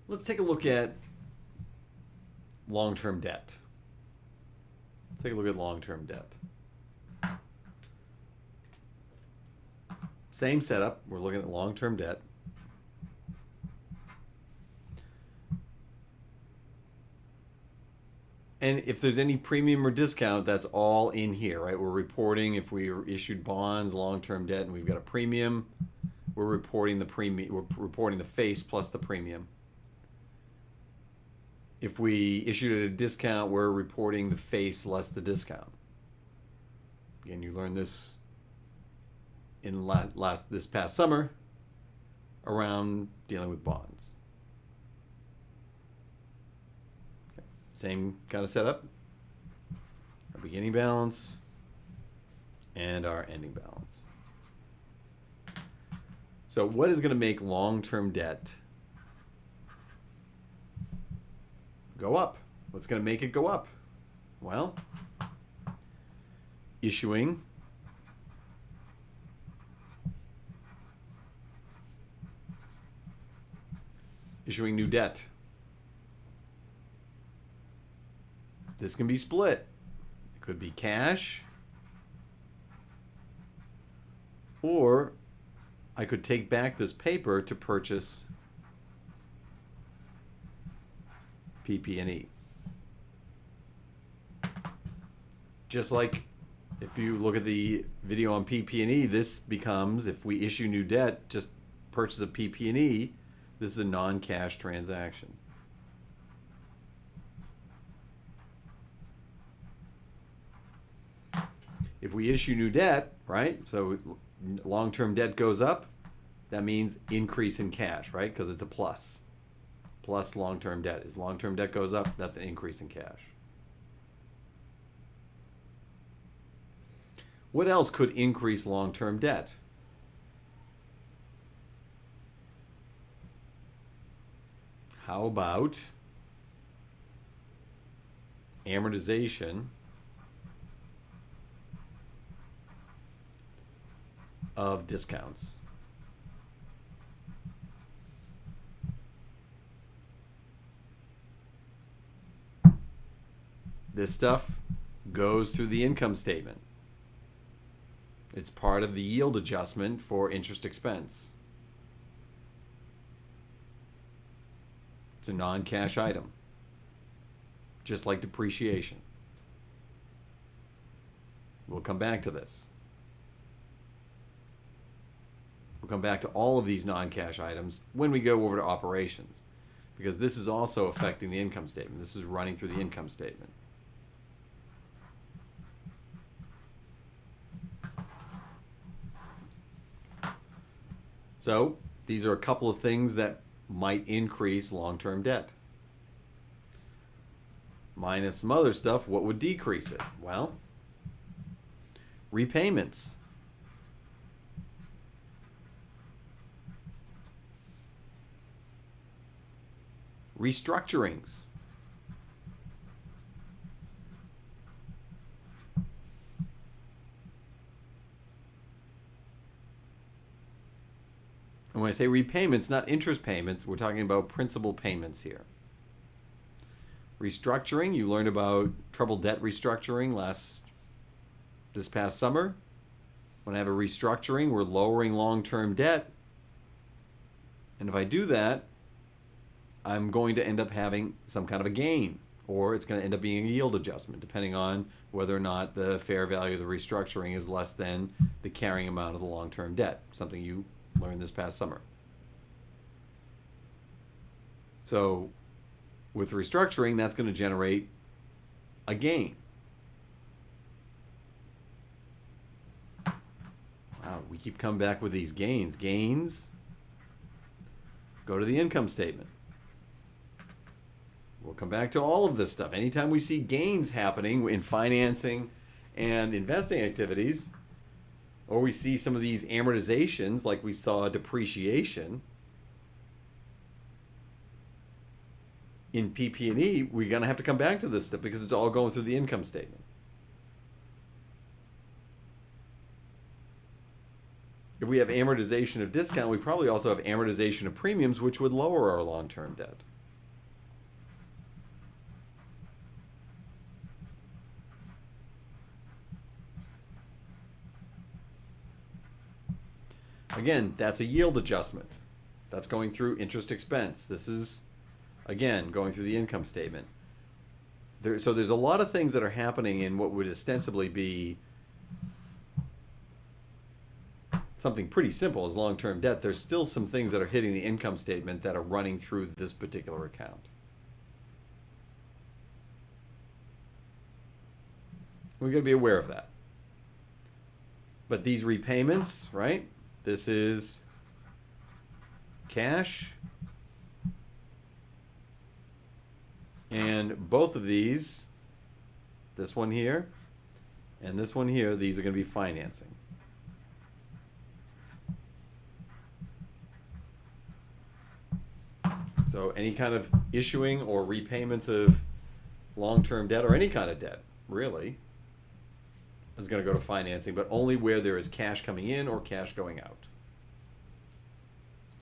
Let's take a look at long-term debt. Let's take a look at long-term debt. Same setup. We're looking at long-term debt. And if there's any premium or discount, that's all in here, right? We're reporting if we issued bonds, long-term debt, and we've got a premium. We're reporting the premium. We're reporting the face plus the premium. If we issued at a discount, we're reporting the face less the discount. Again, you learned this in this past summer around dealing with bonds. Okay. Same kind of setup. Our beginning balance and our ending balance. So what is going to make long-term debt go up? What's going to make it go up? Well, issuing new debt. This can be split. It could be cash, or I could take back this paper to purchase PP&E. Just like if you look at the video on PP&E, this becomes, if we issue new debt, just purchase of PP&E, this is a non-cash transaction. If we issue new debt, right, so long-term debt goes up, that means increase in cash, right, because it's a plus. Plus long-term debt. As long-term debt goes up, that's an increase in cash. What else could increase long-term debt? How about amortization of discounts? This stuff goes through the income statement. It's part of the yield adjustment for interest expense. It's a non-cash item, just like depreciation. We'll come back to this. We'll come back to all of these non-cash items when we go over to operations, because this is also affecting the income statement. This is running through the income statement. So these are a couple of things that might increase long-term debt. Minus some other stuff, what would decrease it? Well, repayments. Restructurings. And when I say repayments, not interest payments, we're talking about principal payments here. Restructuring, you learned about troubled debt restructuring this past summer. When I have a restructuring, we're lowering long-term debt. And if I do that, I'm going to end up having some kind of a gain, or it's going to end up being a yield adjustment, depending on whether or not the fair value of the restructuring is less than the carrying amount of the long-term debt, something you learned this past summer. So with restructuring, that's going to generate a gain. Wow, we keep coming back with these gains. Gains go to the income statement. We'll come back to all of this stuff. Anytime we see gains happening in financing and investing activities, or we see some of these amortizations like we saw depreciation in PP&E, we're going to have to come back to this stuff because it's all going through the income statement. If we have amortization of discount, we probably also have amortization of premiums, which would lower our long-term debt. Again, that's a yield adjustment. That's going through interest expense. This is, again, going through the income statement. So there's a lot of things that are happening in what would ostensibly be something pretty simple as long-term debt. There's still some things that are hitting the income statement that are running through this particular account. We've got to be aware of that. But these repayments, right? This is cash. And both of these, this one here and this one here, these are going to be financing. So any kind of issuing or repayments of long-term debt or any kind of debt, really, is going to go to financing, but only where there is cash coming in or cash going out.